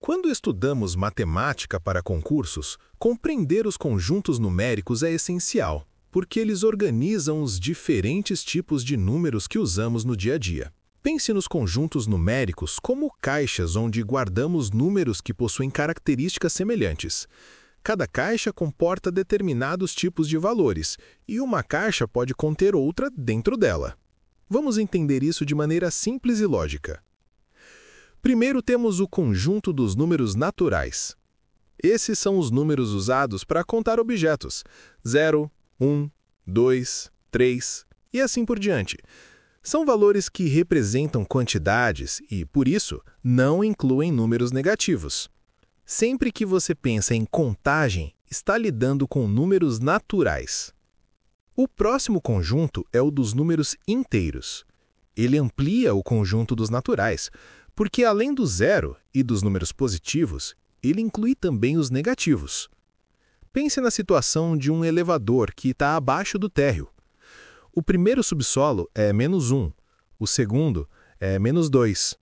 Quando estudamos matemática para concursos, compreender os conjuntos numéricos é essencial, porque eles organizam os diferentes tipos de números que usamos no dia a dia. Pense nos conjuntos numéricos como caixas onde guardamos números que possuem características semelhantes. Cada caixa comporta determinados tipos de valores, e uma caixa pode conter outra dentro dela. Vamos entender isso de maneira simples e lógica. Primeiro temos o conjunto dos números naturais. Esses são os números usados para contar objetos: 0, 1, 2, 3 e assim por diante. São valores que representam quantidades e, por isso, não incluem números negativos. Sempre que você pensa em contagem, está lidando com números naturais. O próximo conjunto é o dos números inteiros. Ele amplia o conjunto dos naturais, porque além do zero e dos números positivos, ele inclui também os negativos. Pense na situação de um elevador que está abaixo do térreo. O primeiro subsolo é -1, o segundo é -2.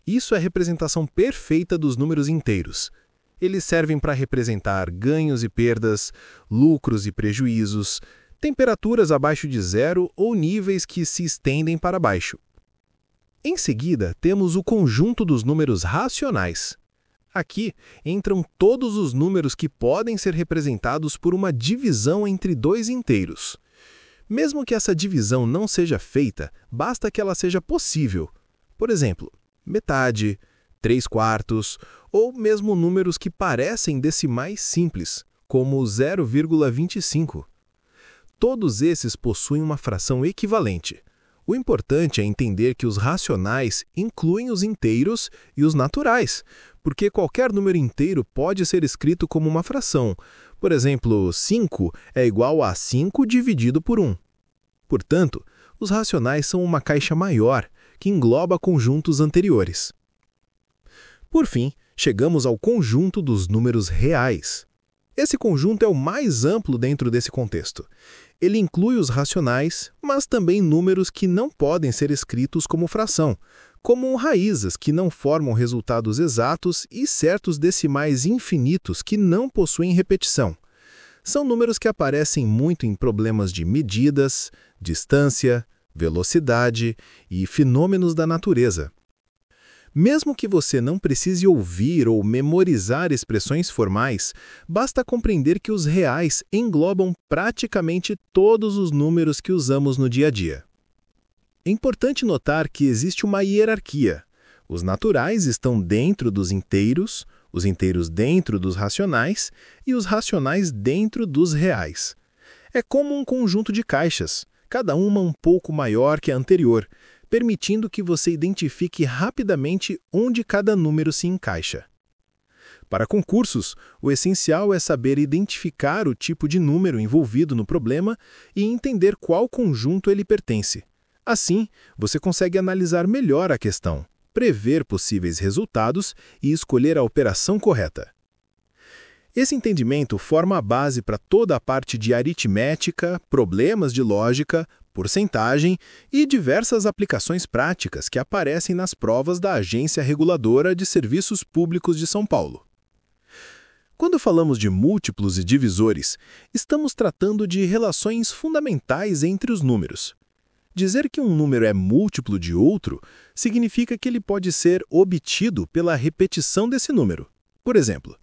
Isso é a representação perfeita dos números inteiros. Eles servem para representar ganhos e perdas, lucros e prejuízos, temperaturas abaixo de zero ou níveis que se estendem para baixo. Em seguida, temos o conjunto dos números racionais. Aqui entram todos os números que podem ser representados por uma divisão entre dois inteiros. Mesmo que essa divisão não seja feita, basta que ela seja possível. Por exemplo, metade, 3/4, ou mesmo números que parecem decimais simples, como 0,25. Todos esses possuem uma fração equivalente. O importante é entender que os racionais incluem os inteiros e os naturais, porque qualquer número inteiro pode ser escrito como uma fração. Por exemplo, 5 é igual a 5 dividido por 1. Portanto, os racionais são uma caixa maior, que engloba conjuntos anteriores. Por fim, chegamos ao conjunto dos números reais. Esse conjunto é o mais amplo dentro desse contexto. Ele inclui os racionais, mas também números que não podem ser escritos como fração, como raízes que não formam resultados exatos e certos decimais infinitos que não possuem repetição. São números que aparecem muito em problemas de medidas, distância, velocidade e fenômenos da natureza. Mesmo que você não precise ouvir ou memorizar expressões formais, basta compreender que os reais englobam praticamente todos os números que usamos no dia a dia. É importante notar que existe uma hierarquia. Os naturais estão dentro dos inteiros, os inteiros dentro dos racionais e os racionais dentro dos reais. É como um conjunto de caixas, cada uma um pouco maior que a anterior, permitindo que você identifique rapidamente onde cada número se encaixa. Para concursos, o essencial é saber identificar o tipo de número envolvido no problema e entender qual conjunto ele pertence. Assim, você consegue analisar melhor a questão, prever possíveis resultados e escolher a operação correta. Esse entendimento forma a base para toda a parte de aritmética, problemas de lógica, porcentagem e diversas aplicações práticas que aparecem nas provas da Agência Reguladora de Serviços Públicos de São Paulo. Quando falamos de múltiplos e divisores, estamos tratando de relações fundamentais entre os números. Dizer que um número é múltiplo de outro significa que ele pode ser obtido pela repetição desse número. Por exemplo,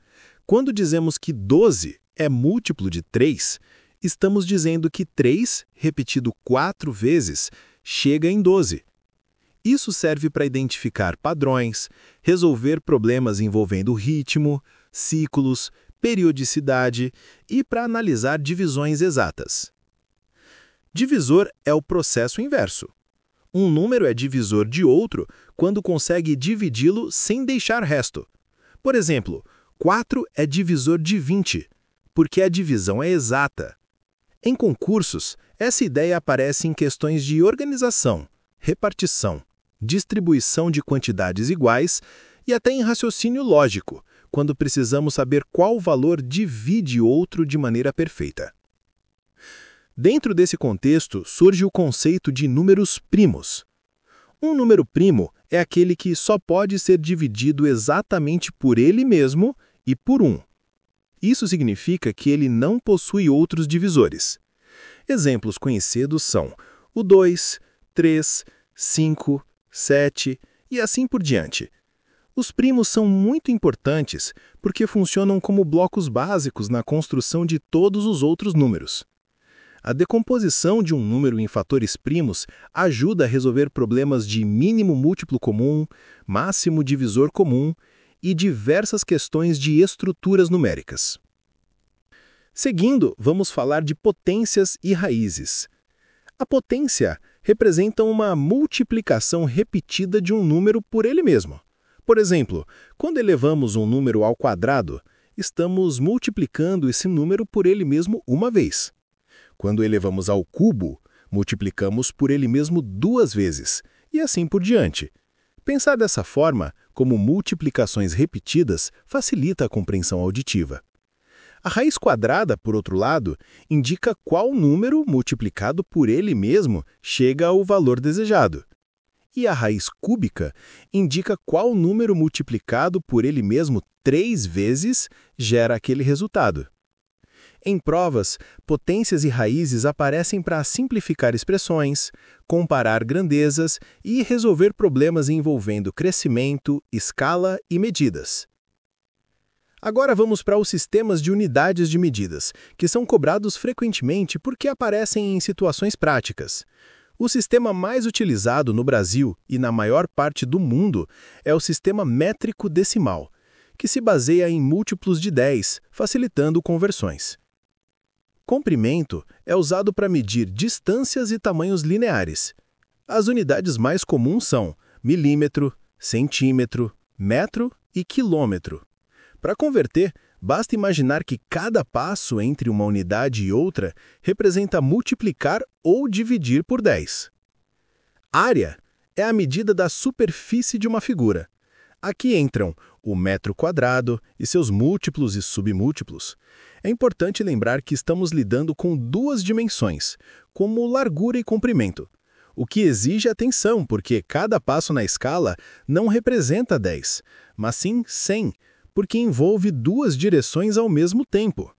quando dizemos que 12 é múltiplo de 3, estamos dizendo que 3, repetido 4 vezes, chega em 12. Isso serve para identificar padrões, resolver problemas envolvendo ritmo, ciclos, periodicidade e para analisar divisões exatas. Divisor é o processo inverso. Um número é divisor de outro quando consegue dividi-lo sem deixar resto. Por exemplo, 4 é divisor de 20, porque a divisão é exata. Em concursos, essa ideia aparece em questões de organização, repartição, distribuição de quantidades iguais e até em raciocínio lógico, quando precisamos saber qual valor divide outro de maneira perfeita. Dentro desse contexto, surge o conceito de números primos. Um número primo é aquele que só pode ser dividido exatamente por ele mesmo e por 1. Isso significa que ele não possui outros divisores. Exemplos conhecidos são o 2, 3, 5, 7 e assim por diante. Os primos são muito importantes porque funcionam como blocos básicos na construção de todos os outros números. A decomposição de um número em fatores primos ajuda a resolver problemas de mínimo múltiplo comum, máximo divisor comum e diversas questões de estruturas numéricas. Seguindo, vamos falar de potências e raízes. A potência representa uma multiplicação repetida de um número por ele mesmo. Por exemplo, quando elevamos um número ao quadrado, estamos multiplicando esse número por ele mesmo uma vez. Quando elevamos ao cubo, multiplicamos por ele mesmo 2 vezes, e assim por diante. Pensar dessa forma, como multiplicações repetidas, facilita a compreensão auditiva. A raiz quadrada, por outro lado, indica qual número multiplicado por ele mesmo chega ao valor desejado. E a raiz cúbica indica qual número multiplicado por ele mesmo 3 vezes gera aquele resultado. Em provas, potências e raízes aparecem para simplificar expressões, comparar grandezas e resolver problemas envolvendo crescimento, escala e medidas. Agora vamos para os sistemas de unidades de medidas, que são cobrados frequentemente porque aparecem em situações práticas. O sistema mais utilizado no Brasil e na maior parte do mundo é o sistema métrico decimal, que se baseia em múltiplos de 10, facilitando conversões. Comprimento é usado para medir distâncias e tamanhos lineares. As unidades mais comuns são milímetro, centímetro, metro e quilômetro. Para converter, basta imaginar que cada passo entre uma unidade e outra representa multiplicar ou dividir por 10. Área é a medida da superfície de uma figura. Aqui entram o metro quadrado e seus múltiplos e submúltiplos. É importante lembrar que estamos lidando com 2 dimensões, como largura e comprimento, o que exige atenção porque cada passo na escala não representa 10, mas sim 100, porque envolve 2 direções ao mesmo tempo.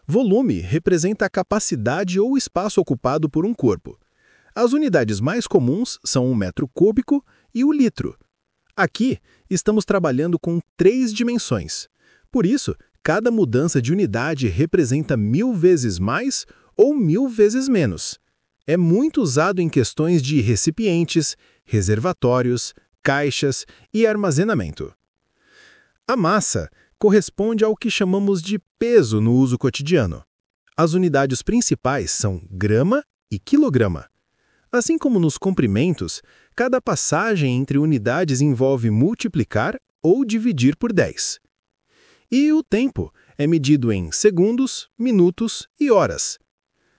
Volume representa a capacidade ou espaço ocupado por um corpo. As unidades mais comuns são o metro cúbico e o litro. Aqui, estamos trabalhando com 3 dimensões. Por isso, cada mudança de unidade representa 1000 vezes mais ou 1000 vezes menos. É muito usado em questões de recipientes, reservatórios, caixas e armazenamento. A massa corresponde ao que chamamos de peso no uso cotidiano. As unidades principais são grama e quilograma. Assim como nos comprimentos, cada passagem entre unidades envolve multiplicar ou dividir por 10. E o tempo é medido em segundos, minutos e horas.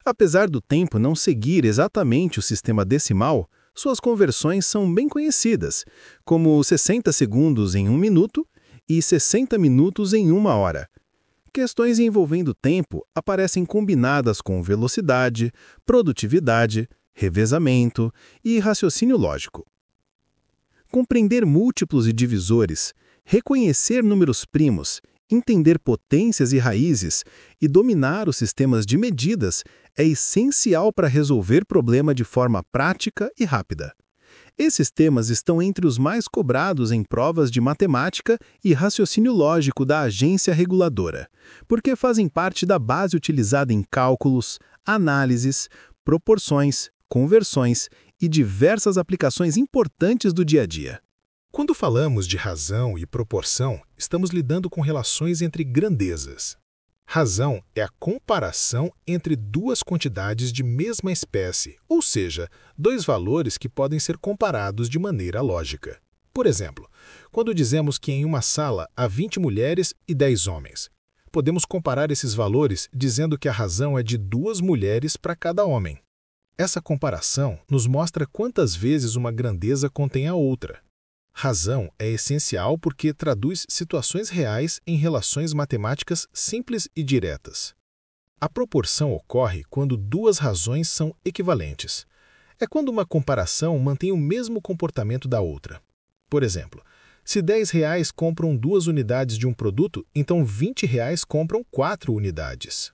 Apesar do tempo não seguir exatamente o sistema decimal, suas conversões são bem conhecidas, como 60 segundos em 1 minuto e 60 minutos em 1 hora. Questões envolvendo tempo aparecem combinadas com velocidade, produtividade, revezamento e raciocínio lógico. Compreender múltiplos e divisores, reconhecer números primos, entender potências e raízes e dominar os sistemas de medidas é essencial para resolver problema de forma prática e rápida. Esses temas estão entre os mais cobrados em provas de matemática e raciocínio lógico da agência reguladora, porque fazem parte da base utilizada em cálculos, análises, proporções, conversões e diversas aplicações importantes do dia a dia. Quando falamos de razão e proporção, estamos lidando com relações entre grandezas. Razão é a comparação entre 2 quantidades de mesma espécie, ou seja, 2 valores que podem ser comparados de maneira lógica. Por exemplo, quando dizemos que em uma sala há 20 mulheres e 10 homens, podemos comparar esses valores dizendo que a razão é de 2 mulheres para cada homem. Essa comparação nos mostra quantas vezes uma grandeza contém a outra. Razão é essencial porque traduz situações reais em relações matemáticas simples e diretas. A proporção ocorre quando 2 razões são equivalentes. É quando uma comparação mantém o mesmo comportamento da outra. Por exemplo, se R$ 10 compram 2 unidades de um produto, então R$ 20 compram 4 unidades.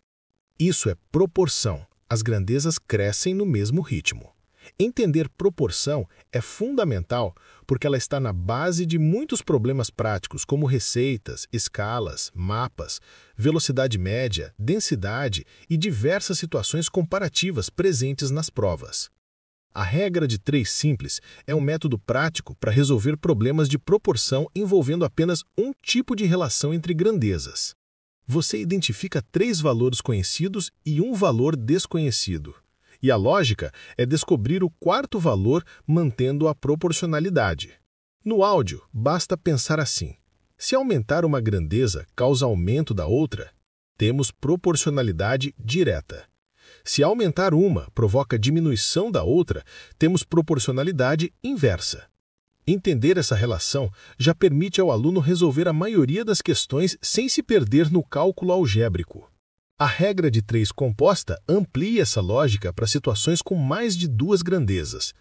Isso é proporção. As grandezas crescem no mesmo ritmo. Entender proporção é fundamental porque ela está na base de muitos problemas práticos, como receitas, escalas, mapas, velocidade média, densidade e diversas situações comparativas presentes nas provas. A regra de 3 simples é um método prático para resolver problemas de proporção envolvendo apenas um tipo de relação entre grandezas. Você identifica 3 valores conhecidos e um valor desconhecido. E a lógica é descobrir o 4º valor mantendo a proporcionalidade. No áudio, basta pensar assim: se aumentar uma grandeza causa aumento da outra, temos proporcionalidade direta. Se aumentar uma provoca diminuição da outra, temos proporcionalidade inversa. Entender essa relação já permite ao aluno resolver a maioria das questões sem se perder no cálculo algébrico. A regra de 3 composta amplia essa lógica para situações com mais de 2 grandezas.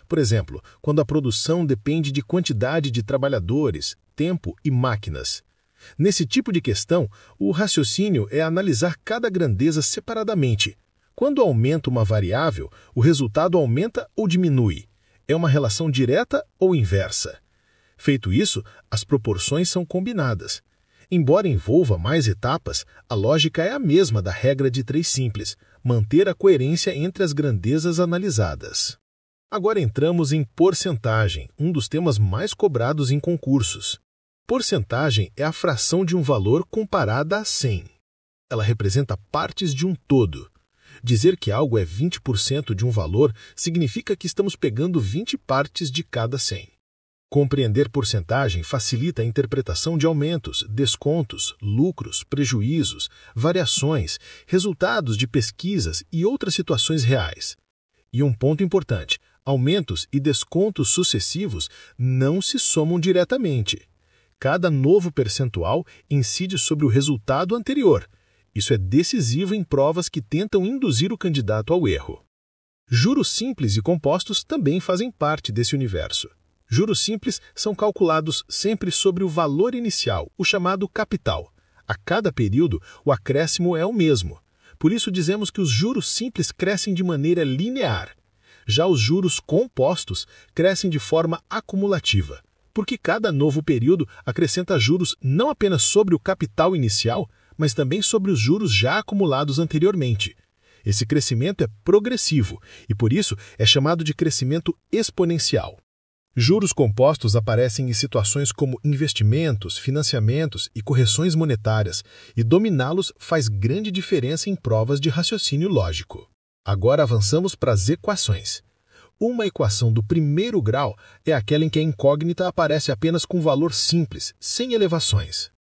Por exemplo, quando a produção depende de quantidade de trabalhadores, tempo e máquinas. Nesse tipo de questão, o raciocínio é analisar cada grandeza separadamente. Quando aumenta uma variável, o resultado aumenta ou diminui. É uma relação direta ou inversa. Feito isso, as proporções são combinadas. Embora envolva mais etapas, a lógica é a mesma da regra de 3 simples, manter a coerência entre as grandezas analisadas. Agora entramos em porcentagem, um dos temas mais cobrados em concursos. Porcentagem é a fração de um valor comparada a 100. Ela representa partes de um todo. Dizer que algo é 20% de um valor significa que estamos pegando 20 partes de cada 100. Compreender porcentagem facilita a interpretação de aumentos, descontos, lucros, prejuízos, variações, resultados de pesquisas e outras situações reais. E um ponto importante: aumentos e descontos sucessivos não se somam diretamente. Cada novo percentual incide sobre o resultado anterior. Isso é decisivo em provas que tentam induzir o candidato ao erro. Juros simples e compostos também fazem parte desse universo. Juros simples são calculados sempre sobre o valor inicial, o chamado capital. A cada período, o acréscimo é o mesmo. Por isso dizemos que os juros simples crescem de maneira linear. Já os juros compostos crescem de forma acumulativa, porque cada novo período acrescenta juros não apenas sobre o capital inicial, mas também sobre os juros já acumulados anteriormente. Esse crescimento é progressivo e, por isso, é chamado de crescimento exponencial. Juros compostos aparecem em situações como investimentos, financiamentos e correções monetárias, e dominá-los faz grande diferença em provas de raciocínio lógico. Agora avançamos para as equações. Uma equação do primeiro grau é aquela em que a incógnita aparece apenas com valor simples, sem elevações.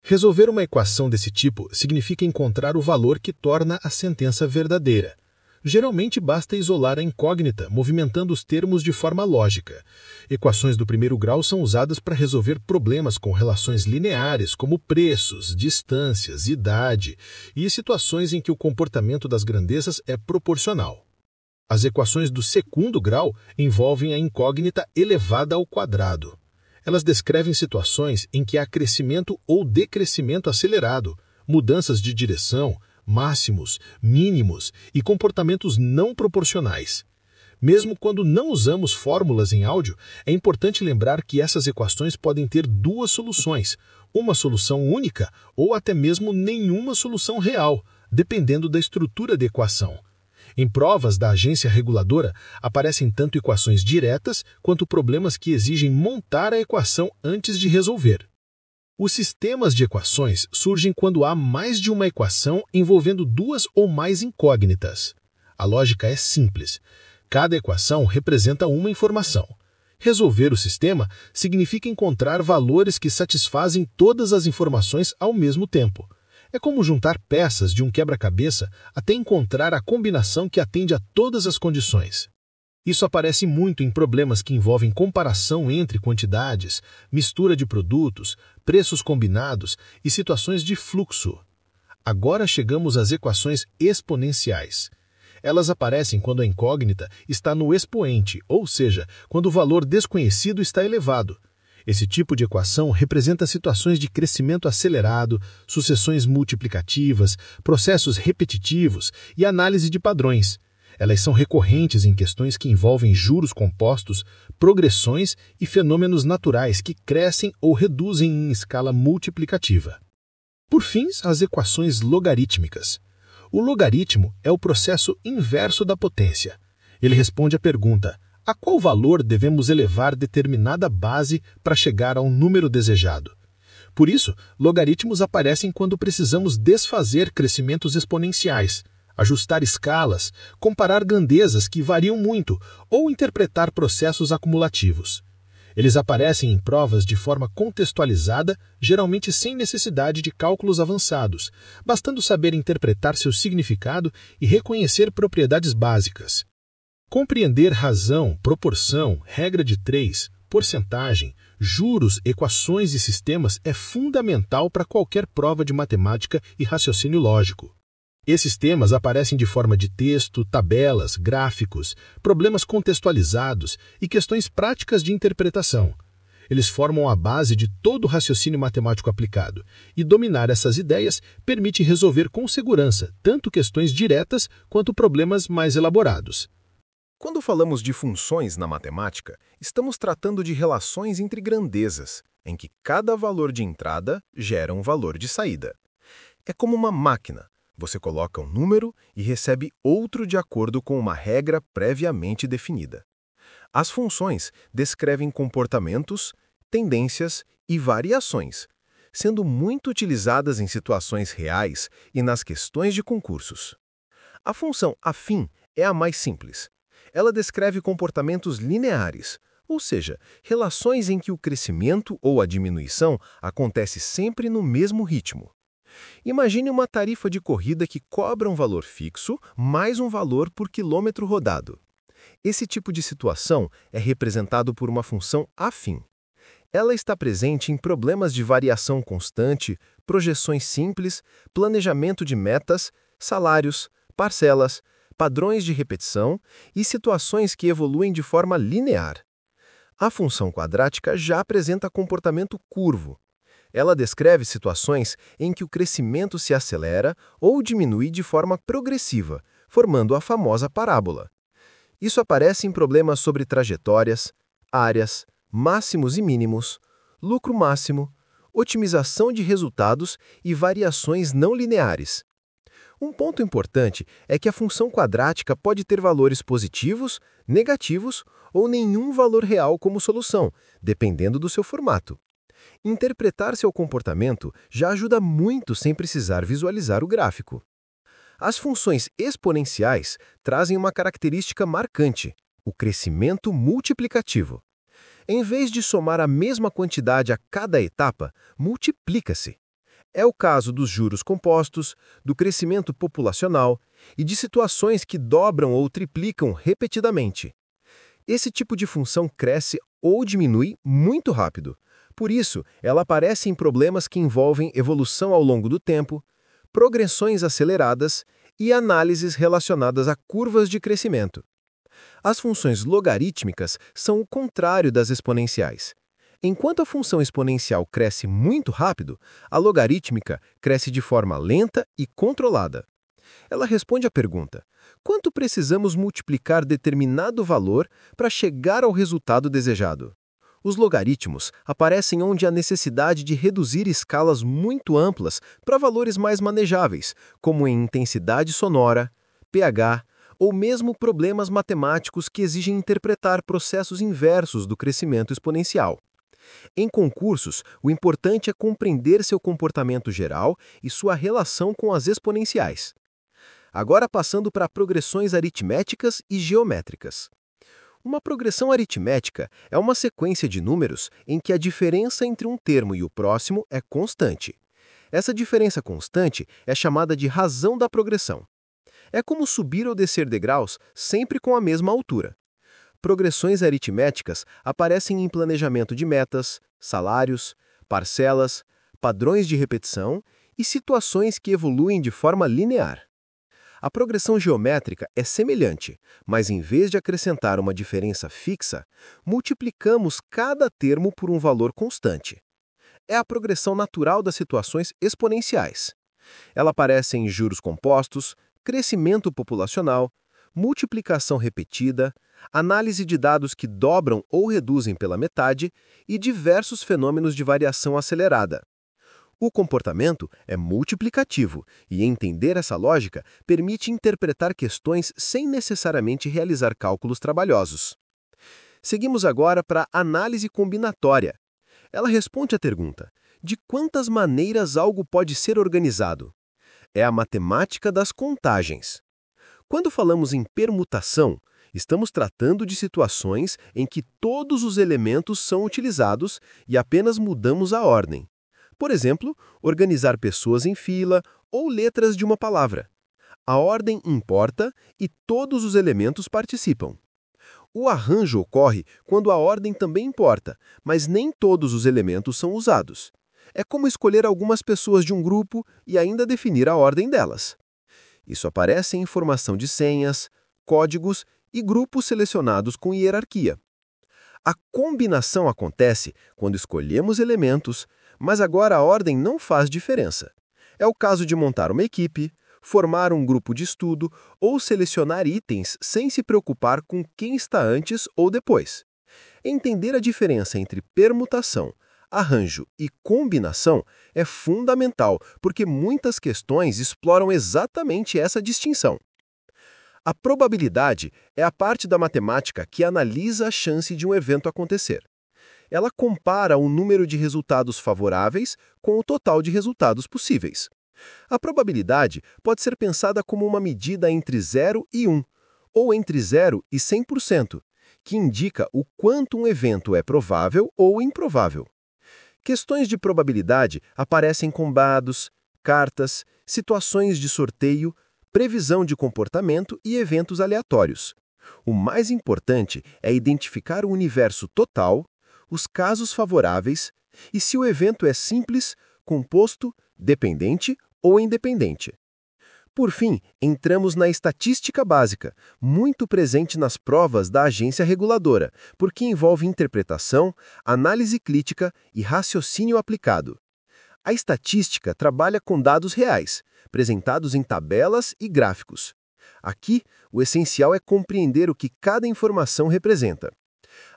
Resolver uma equação desse tipo significa encontrar o valor que torna a sentença verdadeira. Geralmente basta isolar a incógnita, movimentando os termos de forma lógica. Equações do primeiro grau são usadas para resolver problemas com relações lineares, como preços, distâncias, idade, e situações em que o comportamento das grandezas é proporcional. As equações do segundo grau envolvem a incógnita elevada ao quadrado. Elas descrevem situações em que há crescimento ou decrescimento acelerado, mudanças de direção, máximos, mínimos e comportamentos não proporcionais. Mesmo quando não usamos fórmulas em áudio, é importante lembrar que essas equações podem ter 2 soluções, uma solução única ou até mesmo nenhuma solução real, dependendo da estrutura da equação. Em provas da agência reguladora, aparecem tanto equações diretas quanto problemas que exigem montar a equação antes de resolver. Os sistemas de equações surgem quando há mais de uma equação envolvendo 2 ou mais incógnitas. A lógica é simples. Cada equação representa uma informação. Resolver o sistema significa encontrar valores que satisfazem todas as informações ao mesmo tempo. É como juntar peças de um quebra-cabeça até encontrar a combinação que atende a todas as condições. Isso aparece muito em problemas que envolvem comparação entre quantidades, mistura de produtos, preços combinados e situações de fluxo. Agora chegamos às equações exponenciais. Elas aparecem quando a incógnita está no expoente, ou seja, quando o valor desconhecido está elevado. Esse tipo de equação representa situações de crescimento acelerado, sucessões multiplicativas, processos repetitivos e análise de padrões. Elas são recorrentes em questões que envolvem juros compostos, progressões e fenômenos naturais que crescem ou reduzem em escala multiplicativa. Por fim, as equações logarítmicas. O logaritmo é o processo inverso da potência. Ele responde à pergunta: a qual valor devemos elevar determinada base para chegar ao número desejado? Por isso, logaritmos aparecem quando precisamos desfazer crescimentos exponenciais, ajustar escalas, comparar grandezas que variam muito ou interpretar processos acumulativos. Eles aparecem em provas de forma contextualizada, geralmente sem necessidade de cálculos avançados, bastando saber interpretar seu significado e reconhecer propriedades básicas. Compreender razão, proporção, regra de 3, porcentagem, juros, equações e sistemas é fundamental para qualquer prova de matemática e raciocínio lógico. Esses temas aparecem de forma de texto, tabelas, gráficos, problemas contextualizados e questões práticas de interpretação. Eles formam a base de todo o raciocínio matemático aplicado, e dominar essas ideias permite resolver com segurança tanto questões diretas quanto problemas mais elaborados. Quando falamos de funções na matemática, estamos tratando de relações entre grandezas, em que cada valor de entrada gera um valor de saída. É como uma máquina. Você coloca um número e recebe outro de acordo com uma regra previamente definida. As funções descrevem comportamentos, tendências e variações, sendo muito utilizadas em situações reais e nas questões de concursos. A função afim é a mais simples. Ela descreve comportamentos lineares, ou seja, relações em que o crescimento ou a diminuição acontece sempre no mesmo ritmo. Imagine uma tarifa de corrida que cobra um valor fixo mais um valor por quilômetro rodado. Esse tipo de situação é representado por uma função afim. Ela está presente em problemas de variação constante, projeções simples, planejamento de metas, salários, parcelas, padrões de repetição e situações que evoluem de forma linear. A função quadrática já apresenta comportamento curvo. Ela descreve situações em que o crescimento se acelera ou diminui de forma progressiva, formando a famosa parábola. Isso aparece em problemas sobre trajetórias, áreas, máximos e mínimos, lucro máximo, otimização de resultados e variações não lineares. Um ponto importante é que a função quadrática pode ter valores positivos, negativos ou nenhum valor real como solução, dependendo do seu formato. Interpretar seu comportamento já ajuda muito sem precisar visualizar o gráfico. As funções exponenciais trazem uma característica marcante: o crescimento multiplicativo. Em vez de somar a mesma quantidade a cada etapa, multiplica-se. É o caso dos juros compostos, do crescimento populacional e de situações que dobram ou triplicam repetidamente. Esse tipo de função cresce ou diminui muito rápido. Por isso, ela aparece em problemas que envolvem evolução ao longo do tempo, progressões aceleradas e análises relacionadas a curvas de crescimento. As funções logarítmicas são o contrário das exponenciais. Enquanto a função exponencial cresce muito rápido, a logarítmica cresce de forma lenta e controlada. Ela responde à pergunta: quanto precisamos multiplicar determinado valor para chegar ao resultado desejado? Os logaritmos aparecem onde há necessidade de reduzir escalas muito amplas para valores mais manejáveis, como em intensidade sonora, pH, ou mesmo problemas matemáticos que exigem interpretar processos inversos do crescimento exponencial. Em concursos, o importante é compreender seu comportamento geral e sua relação com as exponenciais. Agora passando para progressões aritméticas e geométricas. Uma progressão aritmética é uma sequência de números em que a diferença entre um termo e o próximo é constante. Essa diferença constante é chamada de razão da progressão. É como subir ou descer degraus sempre com a mesma altura. Progressões aritméticas aparecem em planejamento de metas, salários, parcelas, padrões de repetição e situações que evoluem de forma linear. A progressão geométrica é semelhante, mas em vez de acrescentar uma diferença fixa, multiplicamos cada termo por um valor constante. É a progressão natural das situações exponenciais. Ela aparece em juros compostos, crescimento populacional, multiplicação repetida, análise de dados que dobram ou reduzem pela metade e diversos fenômenos de variação acelerada. O comportamento é multiplicativo e entender essa lógica permite interpretar questões sem necessariamente realizar cálculos trabalhosos. Seguimos agora para a análise combinatória. Ela responde à pergunta: de quantas maneiras algo pode ser organizado? É a matemática das contagens. Quando falamos em permutação, estamos tratando de situações em que todos os elementos são utilizados e apenas mudamos a ordem. Por exemplo, organizar pessoas em fila ou letras de uma palavra. A ordem importa e todos os elementos participam. O arranjo ocorre quando a ordem também importa, mas nem todos os elementos são usados. É como escolher algumas pessoas de um grupo e ainda definir a ordem delas. Isso aparece em informação de senhas, códigos e grupos selecionados com hierarquia. A combinação acontece quando escolhemos elementos, mas agora a ordem não faz diferença. É o caso de montar uma equipe, formar um grupo de estudo ou selecionar itens sem se preocupar com quem está antes ou depois. Entender a diferença entre permutação, arranjo e combinação é fundamental, porque muitas questões exploram exatamente essa distinção. A probabilidade é a parte da matemática que analisa a chance de um evento acontecer. Ela compara o número de resultados favoráveis com o total de resultados possíveis. A probabilidade pode ser pensada como uma medida entre 0 e 1, ou entre 0 e 100%, que indica o quanto um evento é provável ou improvável. Questões de probabilidade aparecem com dados, cartas, situações de sorteio, previsão de comportamento e eventos aleatórios. O mais importante é identificar o universo total, os casos favoráveis e se o evento é simples, composto, dependente ou independente. Por fim, entramos na estatística básica, muito presente nas provas da agência reguladora, porque envolve interpretação, análise crítica e raciocínio aplicado. A estatística trabalha com dados reais, apresentados em tabelas e gráficos. Aqui, o essencial é compreender o que cada informação representa.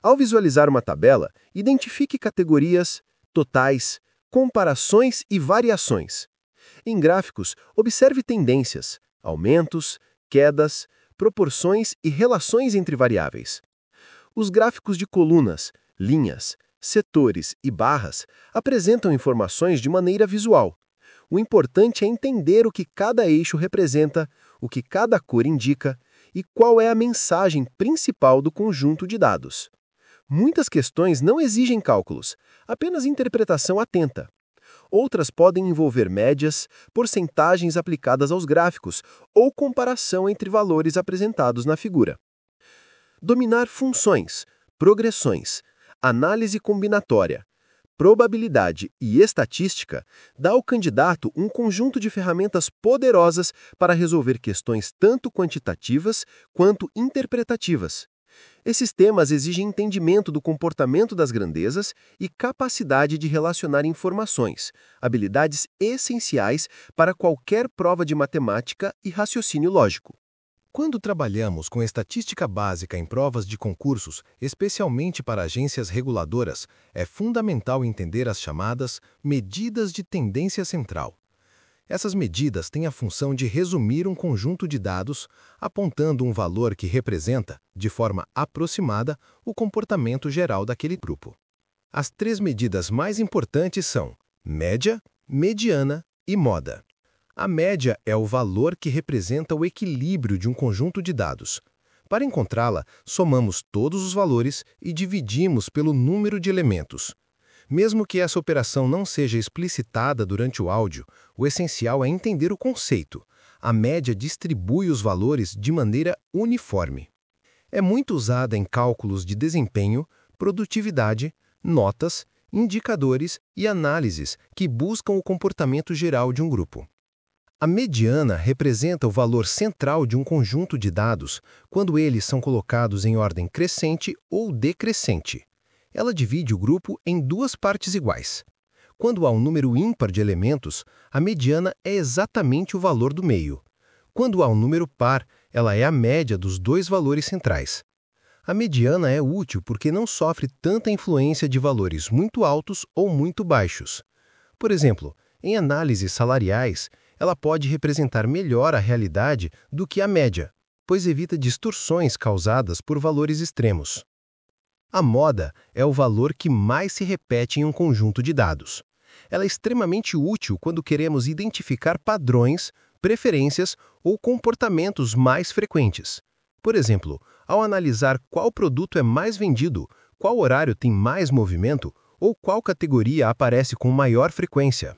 Ao visualizar uma tabela, identifique categorias, totais, comparações e variações. Em gráficos, observe tendências, aumentos, quedas, proporções e relações entre variáveis. Os gráficos de colunas, linhas, setores e barras apresentam informações de maneira visual. O importante é entender o que cada eixo representa, o que cada cor indica e qual é a mensagem principal do conjunto de dados. Muitas questões não exigem cálculos, apenas interpretação atenta. Outras podem envolver médias, porcentagens aplicadas aos gráficos ou comparação entre valores apresentados na figura. Dominar funções, progressões, análise combinatória, probabilidade e estatística dá ao candidato um conjunto de ferramentas poderosas para resolver questões tanto quantitativas quanto interpretativas. Esses temas exigem entendimento do comportamento das grandezas e capacidade de relacionar informações, habilidades essenciais para qualquer prova de matemática e raciocínio lógico. Quando trabalhamos com estatística básica em provas de concursos, especialmente para agências reguladoras, é fundamental entender as chamadas medidas de tendência central. Essas medidas têm a função de resumir um conjunto de dados, apontando um valor que representa, de forma aproximada, o comportamento geral daquele grupo. As três medidas mais importantes são média, mediana e moda. A média é o valor que representa o equilíbrio de um conjunto de dados. Para encontrá-la, somamos todos os valores e dividimos pelo número de elementos. Mesmo que essa operação não seja explicitada durante o áudio, o essencial é entender o conceito. A média distribui os valores de maneira uniforme. É muito usada em cálculos de desempenho, produtividade, notas, indicadores e análises que buscam o comportamento geral de um grupo. A mediana representa o valor central de um conjunto de dados quando eles são colocados em ordem crescente ou decrescente. Ela divide o grupo em duas partes iguais. Quando há um número ímpar de elementos, a mediana é exatamente o valor do meio. Quando há um número par, ela é a média dos dois valores centrais. A mediana é útil porque não sofre tanta influência de valores muito altos ou muito baixos. Por exemplo, em análises salariais, ela pode representar melhor a realidade do que a média, pois evita distorções causadas por valores extremos. A moda é o valor que mais se repete em um conjunto de dados. Ela é extremamente útil quando queremos identificar padrões, preferências ou comportamentos mais frequentes. Por exemplo, ao analisar qual produto é mais vendido, qual horário tem mais movimento ou qual categoria aparece com maior frequência.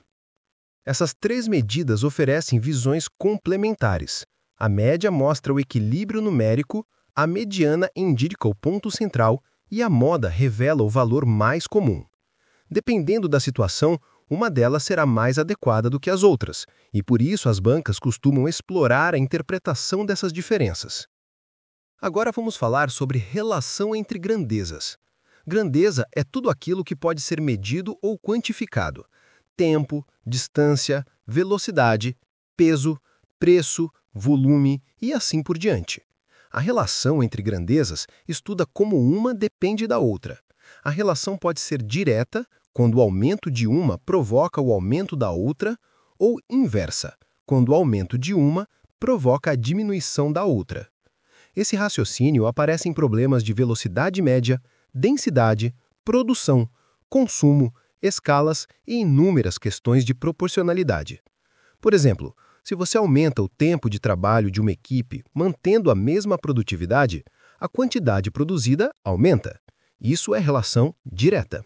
Essas três medidas oferecem visões complementares. A média mostra o equilíbrio numérico, a mediana indica o ponto central e a moda revela o valor mais comum. Dependendo da situação, uma delas será mais adequada do que as outras, e por isso as bancas costumam explorar a interpretação dessas diferenças. Agora vamos falar sobre relação entre grandezas. Grandeza é tudo aquilo que pode ser medido ou quantificado. Tempo, distância, velocidade, peso, preço, volume e assim por diante. A relação entre grandezas estuda como uma depende da outra. A relação pode ser direta, quando o aumento de uma provoca o aumento da outra, ou inversa, quando o aumento de uma provoca a diminuição da outra. Esse raciocínio aparece em problemas de velocidade média, densidade, produção, consumo, escalas e inúmeras questões de proporcionalidade. Por exemplo, se você aumenta o tempo de trabalho de uma equipe mantendo a mesma produtividade, a quantidade produzida aumenta. Isso é relação direta.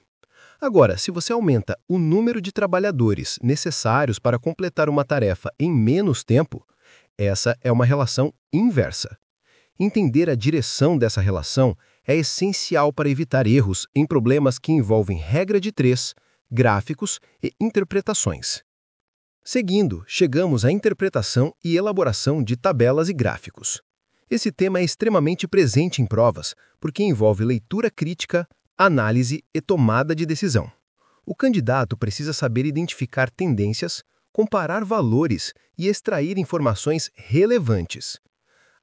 Agora, se você aumenta o número de trabalhadores necessários para completar uma tarefa em menos tempo, essa é uma relação inversa. Entender a direção dessa relação é essencial para evitar erros em problemas que envolvem regra de três, gráficos e interpretações. Seguindo, chegamos à interpretação e elaboração de tabelas e gráficos. Esse tema é extremamente presente em provas, porque envolve leitura crítica, análise e tomada de decisão. O candidato precisa saber identificar tendências, comparar valores e extrair informações relevantes.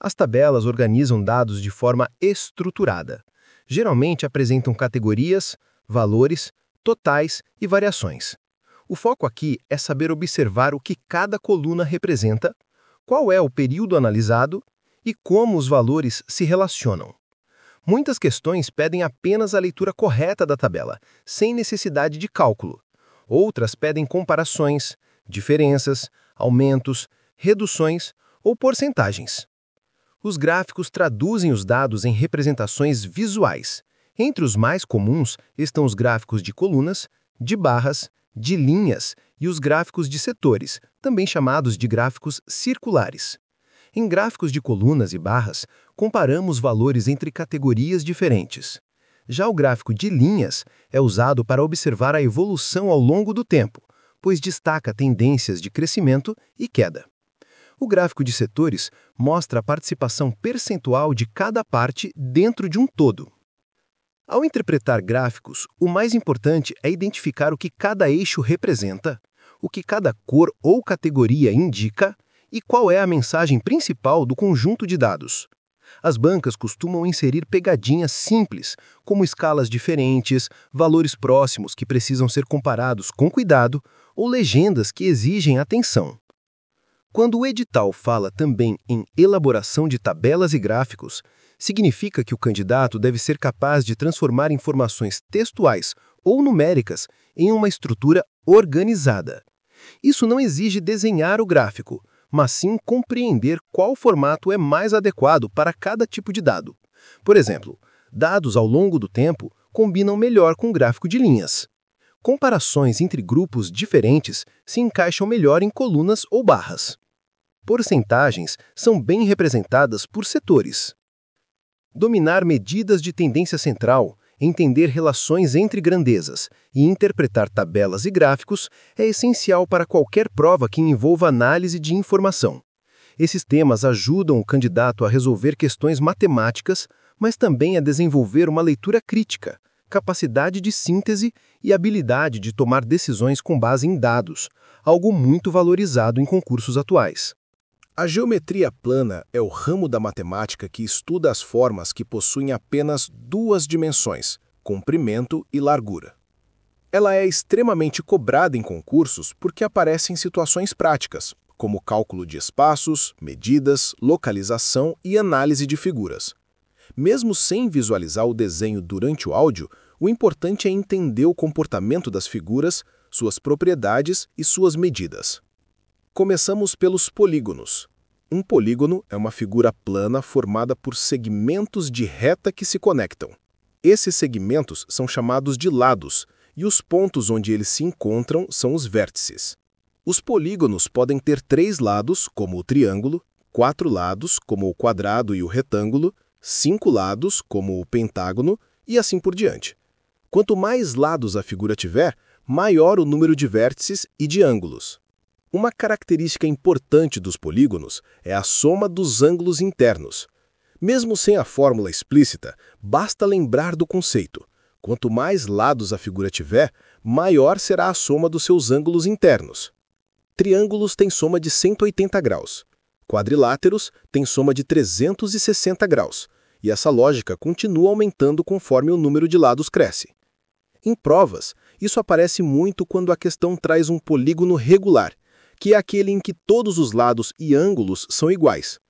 As tabelas organizam dados de forma estruturada. Geralmente apresentam categorias, valores, totais e variações. O foco aqui é saber observar o que cada coluna representa, qual é o período analisado e como os valores se relacionam. Muitas questões pedem apenas a leitura correta da tabela, sem necessidade de cálculo. Outras pedem comparações, diferenças, aumentos, reduções ou porcentagens. Os gráficos traduzem os dados em representações visuais. Entre os mais comuns estão os gráficos de colunas, de barras, de linhas e os gráficos de setores, também chamados de gráficos circulares. Em gráficos de colunas e barras, comparamos valores entre categorias diferentes. Já o gráfico de linhas é usado para observar a evolução ao longo do tempo, pois destaca tendências de crescimento e queda. O gráfico de setores mostra a participação percentual de cada parte dentro de um todo. Ao interpretar gráficos, o mais importante é identificar o que cada eixo representa, o que cada cor ou categoria indica e qual é a mensagem principal do conjunto de dados. As bancas costumam inserir pegadinhas simples, como escalas diferentes, valores próximos que precisam ser comparados com cuidado ou legendas que exigem atenção. Quando o edital fala também em elaboração de tabelas e gráficos, significa que o candidato deve ser capaz de transformar informações textuais ou numéricas em uma estrutura organizada. Isso não exige desenhar o gráfico, mas sim compreender qual formato é mais adequado para cada tipo de dado. Por exemplo, dados ao longo do tempo combinam melhor com o gráfico de linhas. Comparações entre grupos diferentes se encaixam melhor em colunas ou barras. Porcentagens são bem representadas por setores. Dominar medidas de tendência central, Entender relações entre grandezas e interpretar tabelas e gráficos é essencial para qualquer prova que envolva análise de informação. Esses temas ajudam o candidato a resolver questões matemáticas, mas também a desenvolver uma leitura crítica, capacidade de síntese e habilidade de tomar decisões com base em dados, algo muito valorizado em concursos atuais. A geometria plana é o ramo da matemática que estuda as formas que possuem apenas duas dimensões, comprimento e largura. Ela é extremamente cobrada em concursos porque aparece em situações práticas, como cálculo de espaços, medidas, localização e análise de figuras. Mesmo sem visualizar o desenho durante o áudio, o importante é entender o comportamento das figuras, suas propriedades e suas medidas. Começamos pelos polígonos. Um polígono é uma figura plana formada por segmentos de reta que se conectam. Esses segmentos são chamados de lados, e os pontos onde eles se encontram são os vértices. Os polígonos podem ter 3 lados, como o triângulo, 4 lados, como o quadrado e o retângulo, 5 lados, como o pentágono, e assim por diante. Quanto mais lados a figura tiver, maior o número de vértices e de ângulos. Uma característica importante dos polígonos é a soma dos ângulos internos. Mesmo sem a fórmula explícita, basta lembrar do conceito. Quanto mais lados a figura tiver, maior será a soma dos seus ângulos internos. Triângulos têm soma de 180 graus. Quadriláteros têm soma de 360 graus. E essa lógica continua aumentando conforme o número de lados cresce. Em provas, isso aparece muito quando a questão traz um polígono regular, que é aquele em que todos os lados e ângulos são iguais.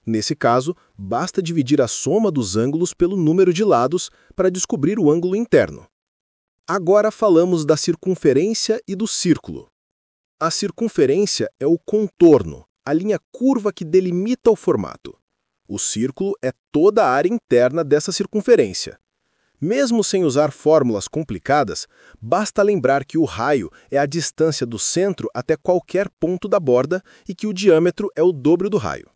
Nesse caso, basta dividir a soma dos ângulos pelo número de lados para descobrir o ângulo interno. Agora falamos da circunferência e do círculo. A circunferência é o contorno, a linha curva que delimita o formato. O círculo é toda a área interna dessa circunferência. Mesmo sem usar fórmulas complicadas, basta lembrar que o raio é a distância do centro até qualquer ponto da borda e que o diâmetro é o dobro do raio.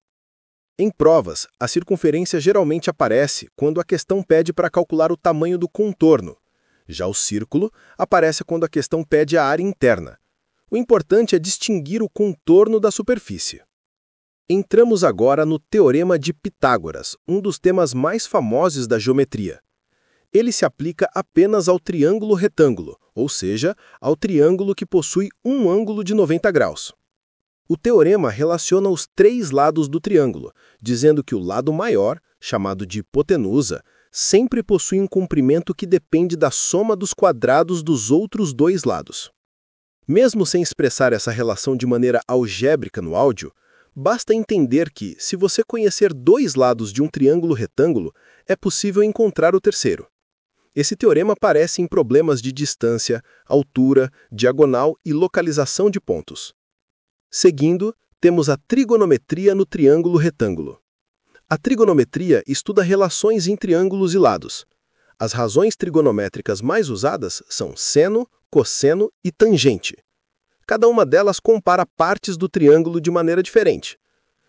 Em provas, a circunferência geralmente aparece quando a questão pede para calcular o tamanho do contorno. Já o círculo aparece quando a questão pede a área interna. O importante é distinguir o contorno da superfície. Entramos agora no Teorema de Pitágoras, um dos temas mais famosos da geometria. Ele se aplica apenas ao triângulo retângulo, ou seja, ao triângulo que possui um ângulo de 90 graus. O teorema relaciona os 3 lados do triângulo, dizendo que o lado maior, chamado de hipotenusa, sempre possui um comprimento que depende da soma dos quadrados dos outros 2 lados. Mesmo sem expressar essa relação de maneira algébrica no áudio, basta entender que, se você conhecer 2 lados de um triângulo retângulo, é possível encontrar o terceiro. Esse teorema aparece em problemas de distância, altura, diagonal e localização de pontos. Seguindo, temos a trigonometria no triângulo retângulo. A trigonometria estuda relações em triângulos e lados. As razões trigonométricas mais usadas são seno, cosseno e tangente. Cada uma delas compara partes do triângulo de maneira diferente.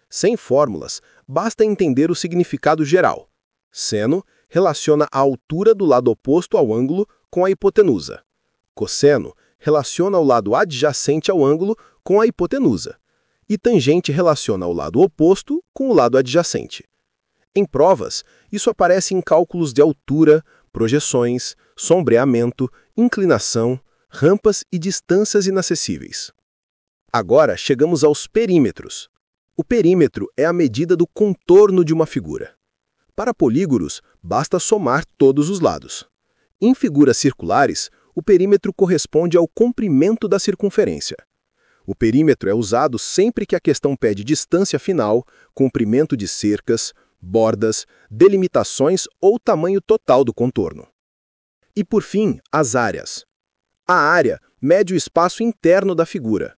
Sem fórmulas, basta entender o significado geral. Seno relaciona a altura do lado oposto ao ângulo com a hipotenusa. Cosseno relaciona o lado adjacente ao ângulo com a hipotenusa. E tangente relaciona o lado oposto com o lado adjacente. Em provas, isso aparece em cálculos de altura, projeções, sombreamento, inclinação, rampas e distâncias inacessíveis. Agora chegamos aos perímetros. O perímetro é a medida do contorno de uma figura. Para polígonos, basta somar todos os lados. Em figuras circulares, o perímetro corresponde ao comprimento da circunferência. O perímetro é usado sempre que a questão pede distância final, comprimento de cercas, bordas, delimitações ou tamanho total do contorno. E por fim, as áreas. A área mede o espaço interno da figura.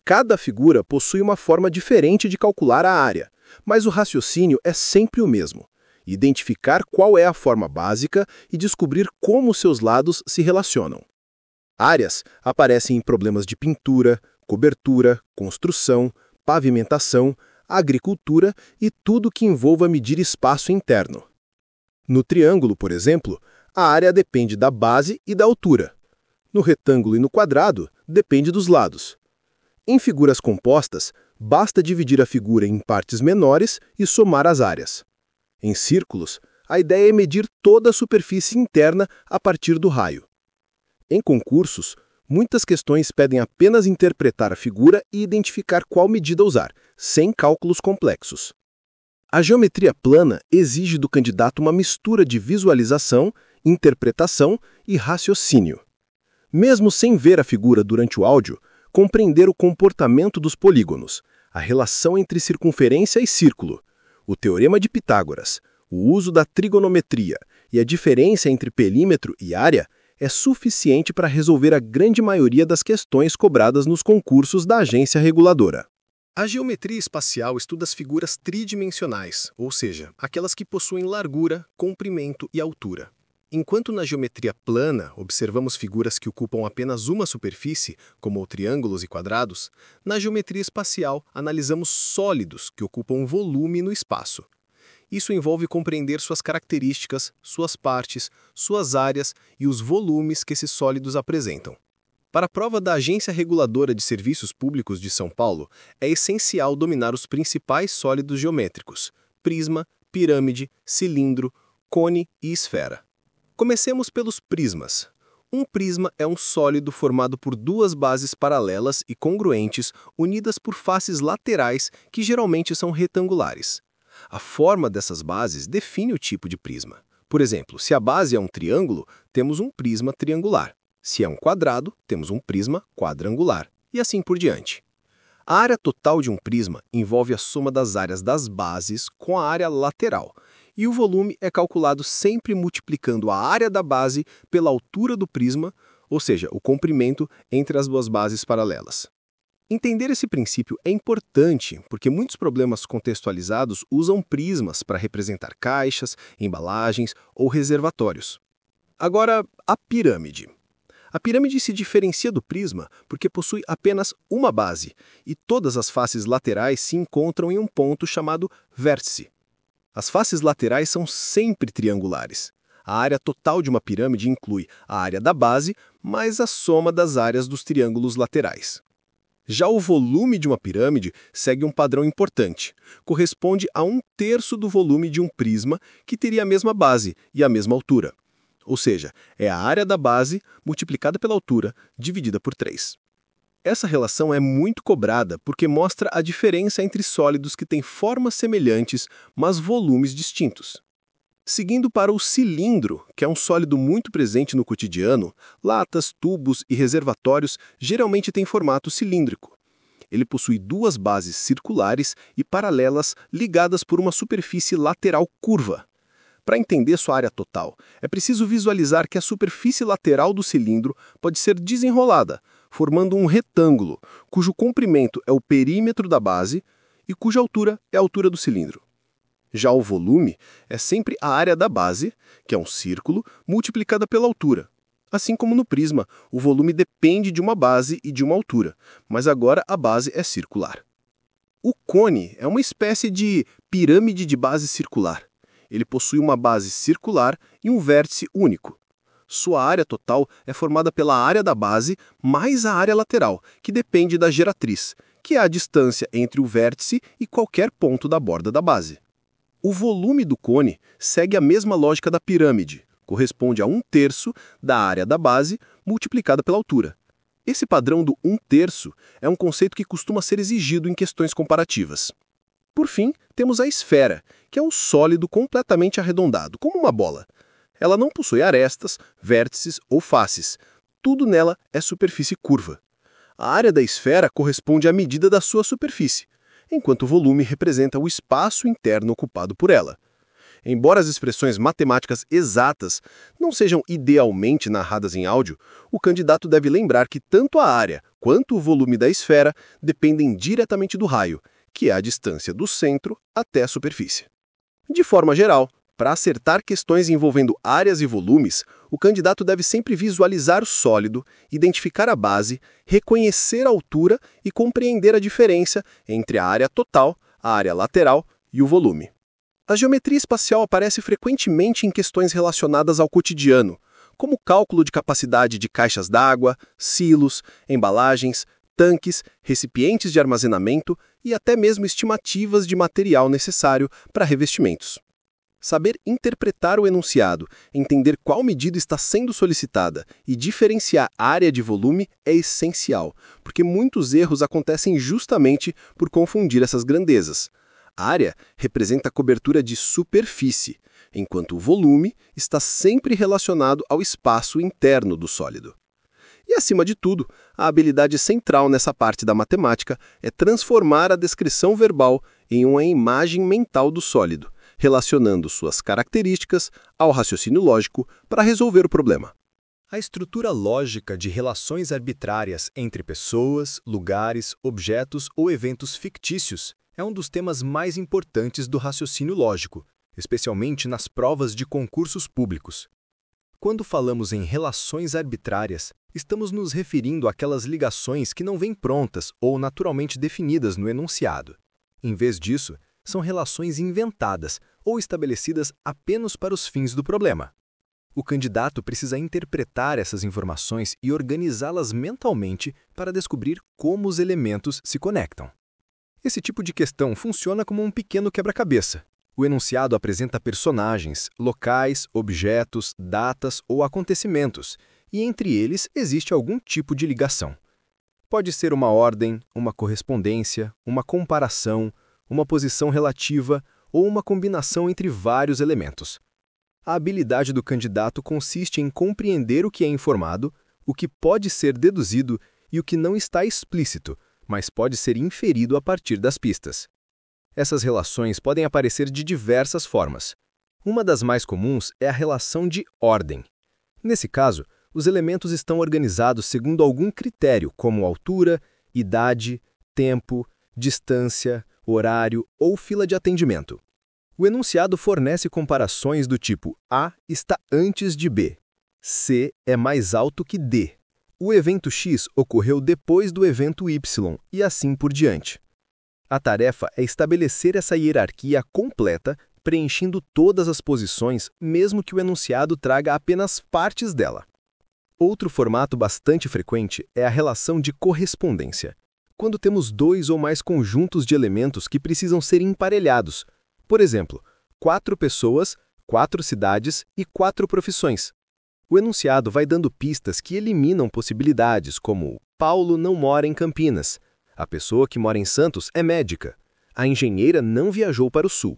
Cada figura possui uma forma diferente de calcular a área, mas o raciocínio é sempre o mesmo: identificar qual é a forma básica e descobrir como seus lados se relacionam. Áreas aparecem em problemas de pintura, cobertura, construção, pavimentação, agricultura e tudo que envolva medir espaço interno. No triângulo, por exemplo, a área depende da base e da altura. No retângulo e no quadrado, depende dos lados. Em figuras compostas, basta dividir a figura em partes menores e somar as áreas. Em círculos, a ideia é medir toda a superfície interna a partir do raio. Em concursos, muitas questões pedem apenas interpretar a figura e identificar qual medida usar, sem cálculos complexos. A geometria plana exige do candidato uma mistura de visualização, interpretação e raciocínio. Mesmo sem ver a figura durante o áudio, compreender o comportamento dos polígonos, a relação entre circunferência e círculo, o teorema de Pitágoras, o uso da trigonometria e a diferença entre perímetro e área é suficiente para resolver a grande maioria das questões cobradas nos concursos da agência reguladora. A geometria espacial estuda as figuras tridimensionais, ou seja, aquelas que possuem largura, comprimento e altura. Enquanto na geometria plana observamos figuras que ocupam apenas uma superfície, como triângulos e quadrados, na geometria espacial analisamos sólidos que ocupam volume no espaço. Isso envolve compreender suas características, suas partes, suas áreas e os volumes que esses sólidos apresentam. Para a prova da Agência Reguladora de Serviços Públicos de São Paulo, é essencial dominar os principais sólidos geométricos: prisma, pirâmide, cilindro, cone e esfera. Comecemos pelos prismas. Um prisma é um sólido formado por duas bases paralelas e congruentes unidas por faces laterais que geralmente são retangulares. A forma dessas bases define o tipo de prisma. Por exemplo, se a base é um triângulo, temos um prisma triangular. Se é um quadrado, temos um prisma quadrangular. E assim por diante. A área total de um prisma envolve a soma das áreas das bases com a área lateral. E o volume é calculado sempre multiplicando a área da base pela altura do prisma, ou seja, o comprimento entre as duas bases paralelas. Entender esse princípio é importante porque muitos problemas contextualizados usam prismas para representar caixas, embalagens ou reservatórios. Agora, a pirâmide. A pirâmide se diferencia do prisma porque possui apenas uma base e todas as faces laterais se encontram em um ponto chamado vértice. As faces laterais são sempre triangulares. A área total de uma pirâmide inclui a área da base mais a soma das áreas dos triângulos laterais. Já o volume de uma pirâmide segue um padrão importante. Corresponde a 1/3 do volume de um prisma que teria a mesma base e a mesma altura. Ou seja, é a área da base multiplicada pela altura dividida por 3. Essa relação é muito cobrada porque mostra a diferença entre sólidos que têm formas semelhantes, mas volumes distintos. Seguindo para o cilindro, que é um sólido muito presente no cotidiano, latas, tubos e reservatórios geralmente têm formato cilíndrico. Ele possui duas bases circulares e paralelas ligadas por uma superfície lateral curva. Para entender sua área total, é preciso visualizar que a superfície lateral do cilindro pode ser desenrolada, formando um retângulo, cujo comprimento é o perímetro da base e cuja altura é a altura do cilindro. Já o volume é sempre a área da base, que é um círculo, multiplicada pela altura. Assim como no prisma, o volume depende de uma base e de uma altura, mas agora a base é circular. O cone é uma espécie de pirâmide de base circular. Ele possui uma base circular e um vértice único. Sua área total é formada pela área da base mais a área lateral, que depende da geratriz, que é a distância entre o vértice e qualquer ponto da borda da base. O volume do cone segue a mesma lógica da pirâmide, corresponde a 1/3 da área da base multiplicada pela altura. Esse padrão do 1/3 é um conceito que costuma ser exigido em questões comparativas. Por fim, temos a esfera, que é um sólido completamente arredondado, como uma bola. Ela não possui arestas, vértices ou faces. Tudo nela é superfície curva. A área da esfera corresponde à medida da sua superfície, enquanto o volume representa o espaço interno ocupado por ela. Embora as expressões matemáticas exatas não sejam idealmente narradas em áudio, o candidato deve lembrar que tanto a área quanto o volume da esfera dependem diretamente do raio, que é a distância do centro até a superfície. De forma geral, para acertar questões envolvendo áreas e volumes, o candidato deve sempre visualizar o sólido, identificar a base, reconhecer a altura e compreender a diferença entre a área total, a área lateral e o volume. A geometria espacial aparece frequentemente em questões relacionadas ao cotidiano, como cálculo de capacidade de caixas d'água, silos, embalagens, tanques, recipientes de armazenamento e até mesmo estimativas de material necessário para revestimentos. Saber interpretar o enunciado, entender qual medida está sendo solicitada e diferenciar área de volume é essencial, porque muitos erros acontecem justamente por confundir essas grandezas. Área representa a cobertura de superfície, enquanto o volume está sempre relacionado ao espaço interno do sólido. E, acima de tudo, a habilidade central nessa parte da matemática é transformar a descrição verbal em uma imagem mental do sólido, relacionando suas características ao raciocínio lógico para resolver o problema. A estrutura lógica de relações arbitrárias entre pessoas, lugares, objetos ou eventos fictícios é um dos temas mais importantes do raciocínio lógico, especialmente nas provas de concursos públicos. Quando falamos em relações arbitrárias, estamos nos referindo àquelas ligações que não vêm prontas ou naturalmente definidas no enunciado. Em vez disso, são relações inventadas ou estabelecidas apenas para os fins do problema. O candidato precisa interpretar essas informações e organizá-las mentalmente para descobrir como os elementos se conectam. Esse tipo de questão funciona como um pequeno quebra-cabeça. O enunciado apresenta personagens, locais, objetos, datas ou acontecimentos, e entre eles existe algum tipo de ligação. Pode ser uma ordem, uma correspondência, uma comparação, uma posição relativa ou uma combinação entre vários elementos. A habilidade do candidato consiste em compreender o que é informado, o que pode ser deduzido e o que não está explícito, mas pode ser inferido a partir das pistas. Essas relações podem aparecer de diversas formas. Uma das mais comuns é a relação de ordem. Nesse caso, os elementos estão organizados segundo algum critério, como altura, idade, tempo, distância, horário ou fila de atendimento. O enunciado fornece comparações do tipo A está antes de B, C é mais alto que D. O evento X ocorreu depois do evento Y e assim por diante. A tarefa é estabelecer essa hierarquia completa, preenchendo todas as posições, mesmo que o enunciado traga apenas partes dela. Outro formato bastante frequente é a relação de correspondência, quando temos dois ou mais conjuntos de elementos que precisam ser emparelhados. Por exemplo, 4 pessoas, 4 cidades e 4 profissões. O enunciado vai dando pistas que eliminam possibilidades como Paulo não mora em Campinas, a pessoa que mora em Santos é médica, a engenheira não viajou para o sul.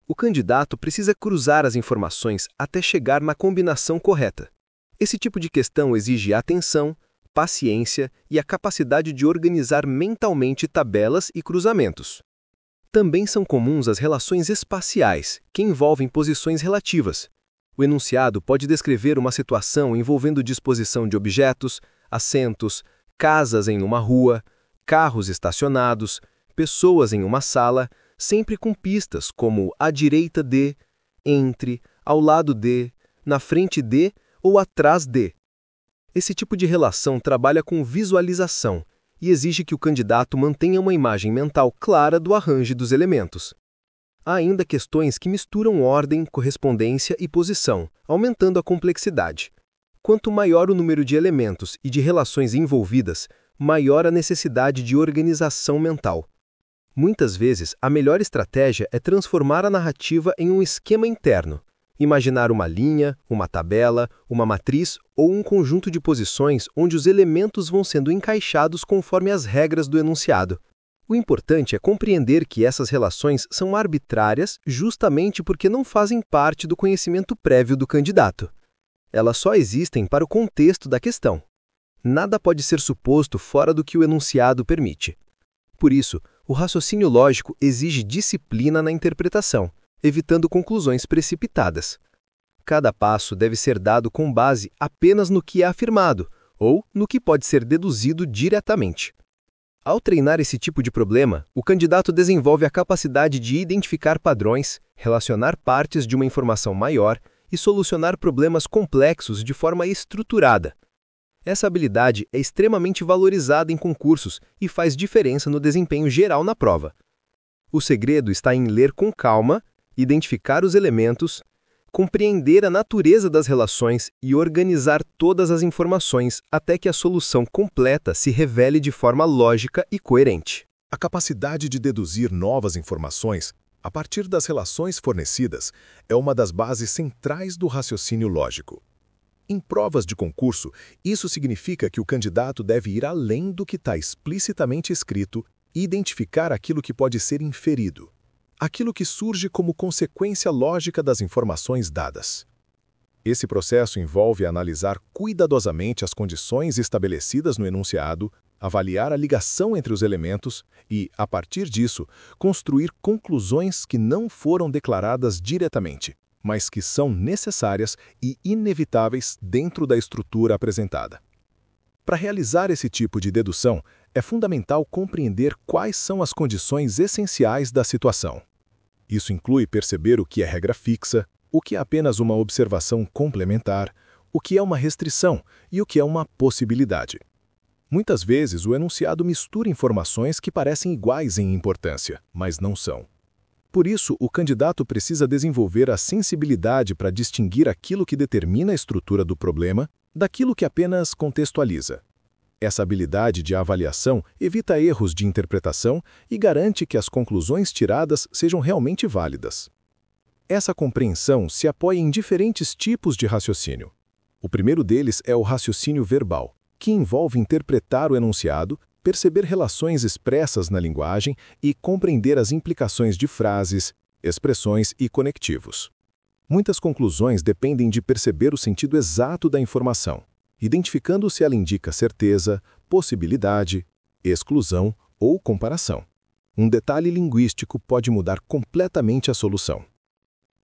O candidato precisa cruzar as informações até chegar na combinação correta. Esse tipo de questão exige atenção, paciência e a capacidade de organizar mentalmente tabelas e cruzamentos. Também são comuns as relações espaciais, que envolvem posições relativas. O enunciado pode descrever uma situação envolvendo disposição de objetos, assentos, casas em uma rua, carros estacionados, pessoas em uma sala, sempre com pistas como à direita de, entre, ao lado de, na frente de ou atrás de. Esse tipo de relação trabalha com visualização e exige que o candidato mantenha uma imagem mental clara do arranjo dos elementos. Há ainda questões que misturam ordem, correspondência e posição, aumentando a complexidade. Quanto maior o número de elementos e de relações envolvidas, maior a necessidade de organização mental. Muitas vezes, a melhor estratégia é transformar a narrativa em um esquema interno. Imaginar uma linha, uma tabela, uma matriz ou um conjunto de posições onde os elementos vão sendo encaixados conforme as regras do enunciado. O importante é compreender que essas relações são arbitrárias justamente porque não fazem parte do conhecimento prévio do candidato. Elas só existem para o contexto da questão. Nada pode ser suposto fora do que o enunciado permite. Por isso, o raciocínio lógico exige disciplina na interpretação, evitando conclusões precipitadas. Cada passo deve ser dado com base apenas no que é afirmado ou no que pode ser deduzido diretamente. Ao treinar esse tipo de problema, o candidato desenvolve a capacidade de identificar padrões, relacionar partes de uma informação maior e solucionar problemas complexos de forma estruturada. Essa habilidade é extremamente valorizada em concursos e faz diferença no desempenho geral na prova. O segredo está em ler com calma, identificar os elementos, compreender a natureza das relações e organizar todas as informações até que a solução completa se revele de forma lógica e coerente. A capacidade de deduzir novas informações a partir das relações fornecidas é uma das bases centrais do raciocínio lógico. Em provas de concurso, isso significa que o candidato deve ir além do que está explicitamente escrito e identificar aquilo que pode ser inferido, aquilo que surge como consequência lógica das informações dadas. Esse processo envolve analisar cuidadosamente as condições estabelecidas no enunciado, avaliar a ligação entre os elementos e, a partir disso, construir conclusões que não foram declaradas diretamente, mas que são necessárias e inevitáveis dentro da estrutura apresentada. Para realizar esse tipo de dedução, é fundamental compreender quais são as condições essenciais da situação. Isso inclui perceber o que é regra fixa, o que é apenas uma observação complementar, o que é uma restrição e o que é uma possibilidade. Muitas vezes, o enunciado mistura informações que parecem iguais em importância, mas não são. Por isso, o candidato precisa desenvolver a sensibilidade para distinguir aquilo que determina a estrutura do problema daquilo que apenas contextualiza. Essa habilidade de avaliação evita erros de interpretação e garante que as conclusões tiradas sejam realmente válidas. Essa compreensão se apoia em diferentes tipos de raciocínio. O primeiro deles é o raciocínio verbal, que envolve interpretar o enunciado, perceber relações expressas na linguagem e compreender as implicações de frases, expressões e conectivos. Muitas conclusões dependem de perceber o sentido exato da informação, identificando se ela indica certeza, possibilidade, exclusão ou comparação. Um detalhe linguístico pode mudar completamente a solução.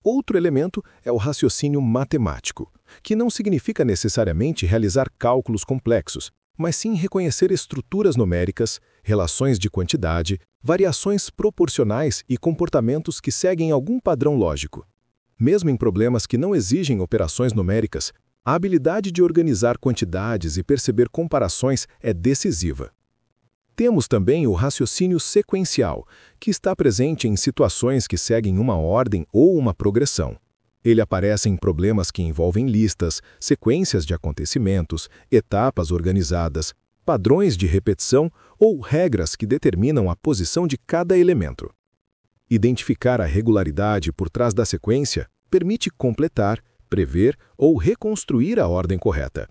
Outro elemento é o raciocínio matemático, que não significa necessariamente realizar cálculos complexos, mas sim reconhecer estruturas numéricas, relações de quantidade, variações proporcionais e comportamentos que seguem algum padrão lógico. Mesmo em problemas que não exigem operações numéricas, a habilidade de organizar quantidades e perceber comparações é decisiva. Temos também o raciocínio sequencial, que está presente em situações que seguem uma ordem ou uma progressão. Ele aparece em problemas que envolvem listas, sequências de acontecimentos, etapas organizadas, padrões de repetição ou regras que determinam a posição de cada elemento. Identificar a regularidade por trás da sequência permite completar, prever ou reconstruir a ordem correta.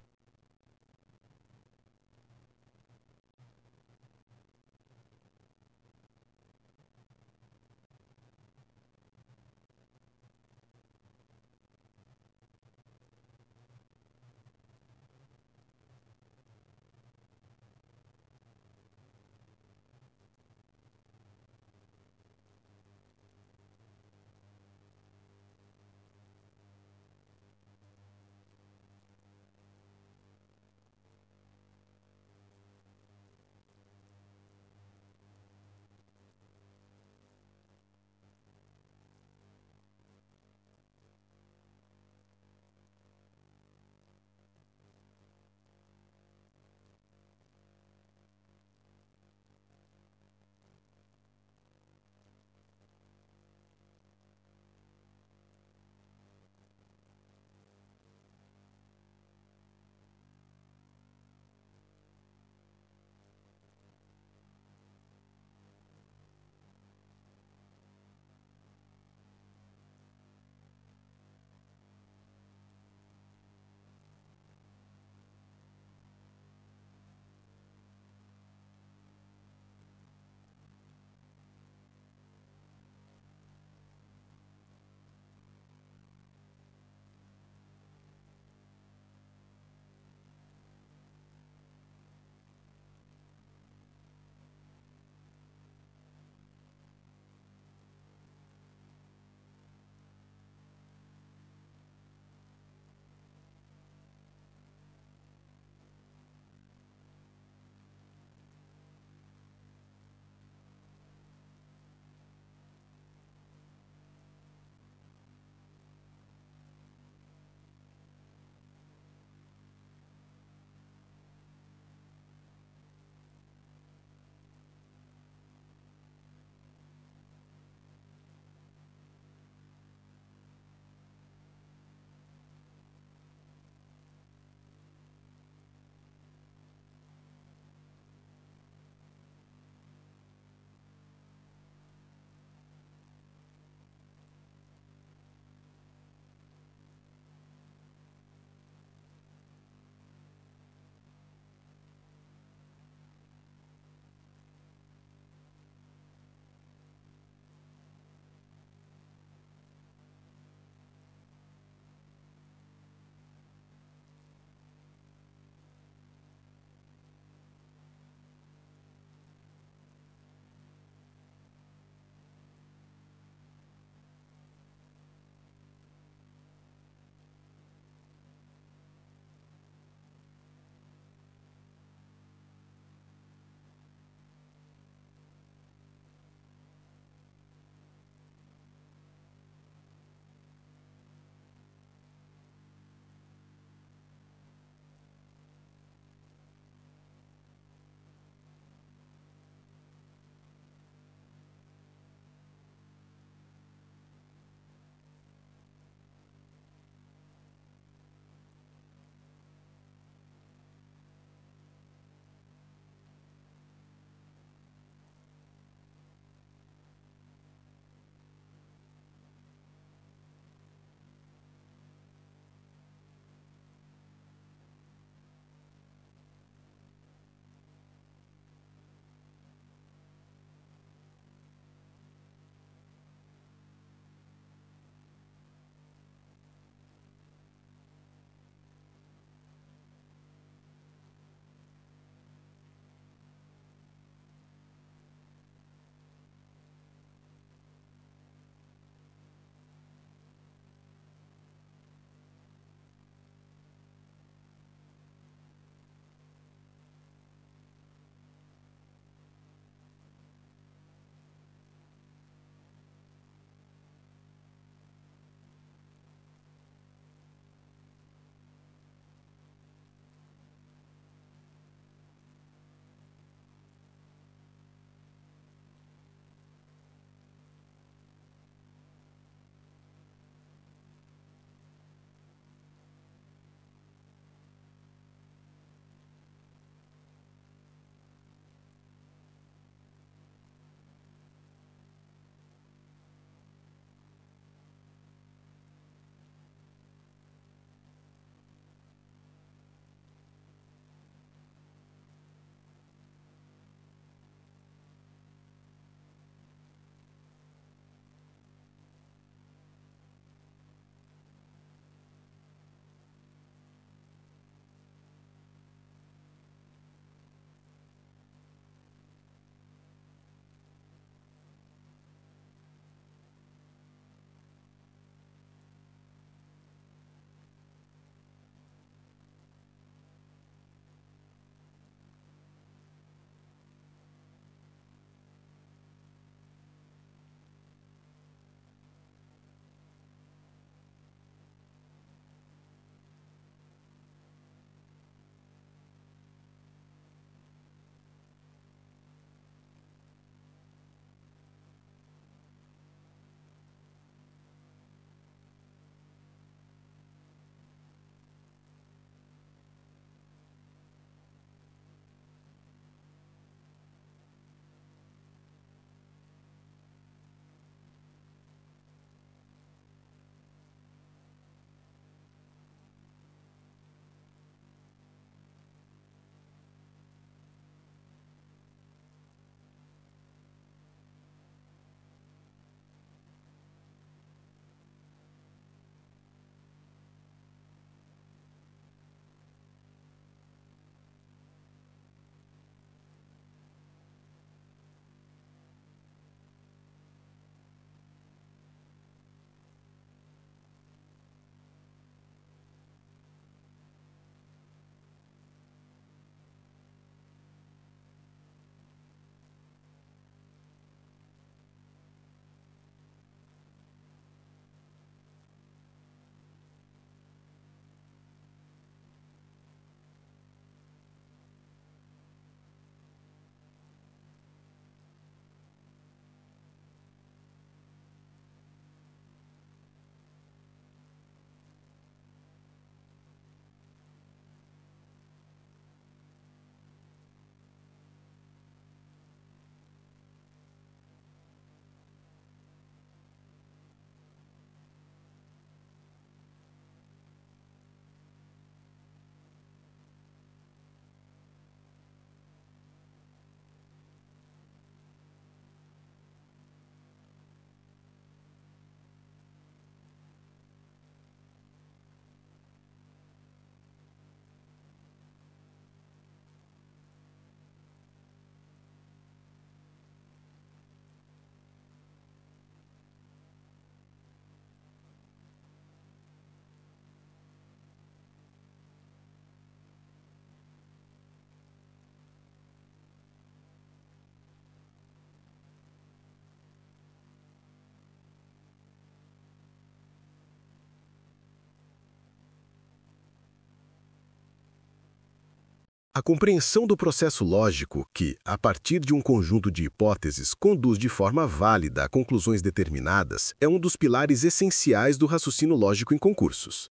A compreensão do processo lógico que, a partir de um conjunto de hipóteses, conduz de forma válida a conclusões determinadas é um dos pilares essenciais do raciocínio lógico em concursos.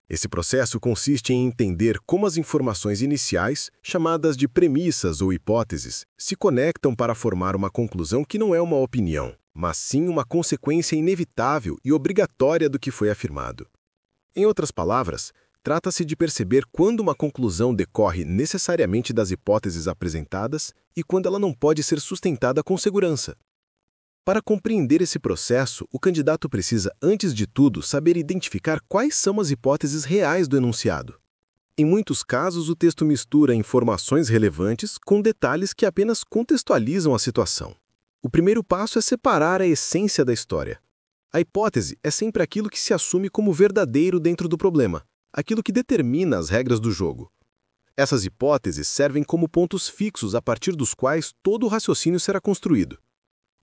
Esse processo consiste em entender como as informações iniciais, chamadas de premissas ou hipóteses, se conectam para formar uma conclusão que não é uma opinião, mas sim uma consequência inevitável e obrigatória do que foi afirmado. Em outras palavras, trata-se de perceber quando uma conclusão decorre necessariamente das hipóteses apresentadas e quando ela não pode ser sustentada com segurança. Para compreender esse processo, o candidato precisa, antes de tudo, saber identificar quais são as hipóteses reais do enunciado. Em muitos casos, o texto mistura informações relevantes com detalhes que apenas contextualizam a situação. O primeiro passo é separar a essência da história. A hipótese é sempre aquilo que se assume como verdadeiro dentro do problema, aquilo que determina as regras do jogo. Essas hipóteses servem como pontos fixos a partir dos quais todo o raciocínio será construído.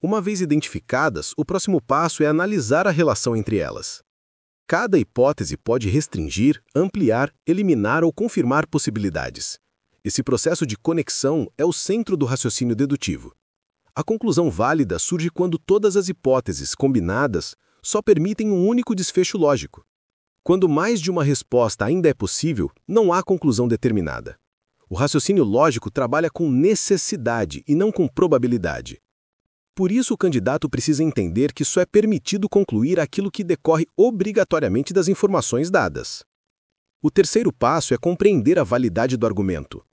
Uma vez identificadas, o próximo passo é analisar a relação entre elas. Cada hipótese pode restringir, ampliar, eliminar ou confirmar possibilidades. Esse processo de conexão é o centro do raciocínio dedutivo. A conclusão válida surge quando todas as hipóteses combinadas só permitem um único desfecho lógico. Quando mais de uma resposta ainda é possível, não há conclusão determinada. O raciocínio lógico trabalha com necessidade e não com probabilidade. Por isso, o candidato precisa entender que só é permitido concluir aquilo que decorre obrigatoriamente das informações dadas. O terceiro passo é compreender a validade do argumento.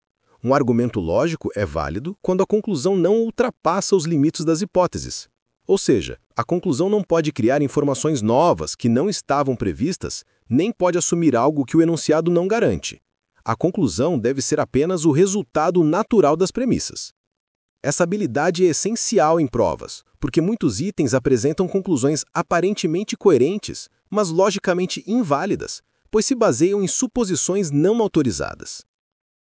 Um argumento lógico é válido quando a conclusão não ultrapassa os limites das hipóteses. Ou seja, a conclusão não pode criar informações novas que não estavam previstas, nem pode assumir algo que o enunciado não garante. A conclusão deve ser apenas o resultado natural das premissas. Essa habilidade é essencial em provas, porque muitos itens apresentam conclusões aparentemente coerentes, mas logicamente inválidas, pois se baseiam em suposições não autorizadas.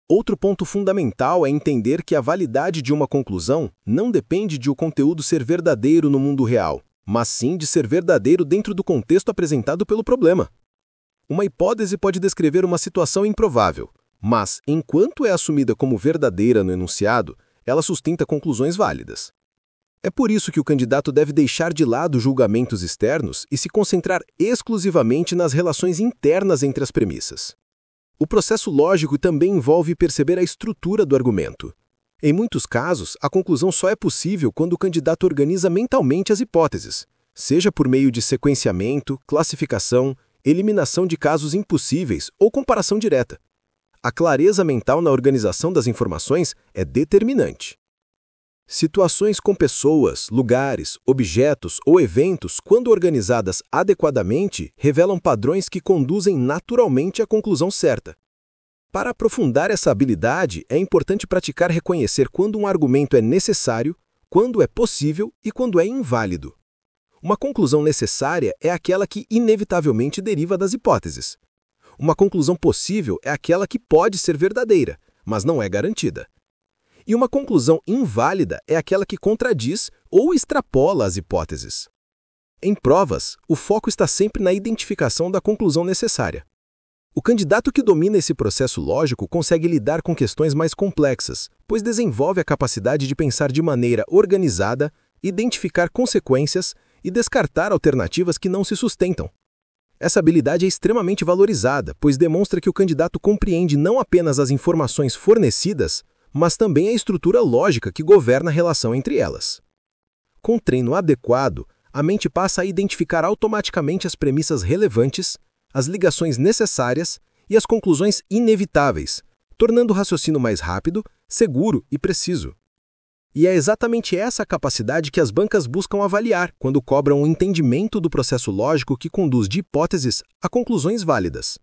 Outro ponto fundamental é entender que a validade de uma conclusão não depende de o conteúdo ser verdadeiro no mundo real, mas sim de ser verdadeiro dentro do contexto apresentado pelo problema. Uma hipótese pode descrever uma situação improvável, mas, enquanto é assumida como verdadeira no enunciado, ela sustenta conclusões válidas. É por isso que o candidato deve deixar de lado julgamentos externos e se concentrar exclusivamente nas relações internas entre as premissas. O processo lógico também envolve perceber a estrutura do argumento. Em muitos casos, a conclusão só é possível quando o candidato organiza mentalmente as hipóteses, seja por meio de sequenciamento, classificação, eliminação de casos impossíveis ou comparação direta. A clareza mental na organização das informações é determinante. Situações com pessoas, lugares, objetos ou eventos, quando organizadas adequadamente, revelam padrões que conduzem naturalmente à conclusão certa. Para aprofundar essa habilidade, é importante praticar reconhecer quando um argumento é necessário, quando é possível e quando é inválido. Uma conclusão necessária é aquela que inevitavelmente deriva das hipóteses. Uma conclusão possível é aquela que pode ser verdadeira, mas não é garantida. E uma conclusão inválida é aquela que contradiz ou extrapola as hipóteses. Em provas, o foco está sempre na identificação da conclusão necessária. O candidato que domina esse processo lógico consegue lidar com questões mais complexas, pois desenvolve a capacidade de pensar de maneira organizada, identificar consequências e descartar alternativas que não se sustentam. Essa habilidade é extremamente valorizada, pois demonstra que o candidato compreende não apenas as informações fornecidas, mas também a estrutura lógica que governa a relação entre elas. Com treino adequado, a mente passa a identificar automaticamente as premissas relevantes, as ligações necessárias e as conclusões inevitáveis, tornando o raciocínio mais rápido, seguro e preciso. E é exatamente essa capacidade que as bancas buscam avaliar quando cobram o entendimento do processo lógico que conduz de hipóteses a conclusões válidas.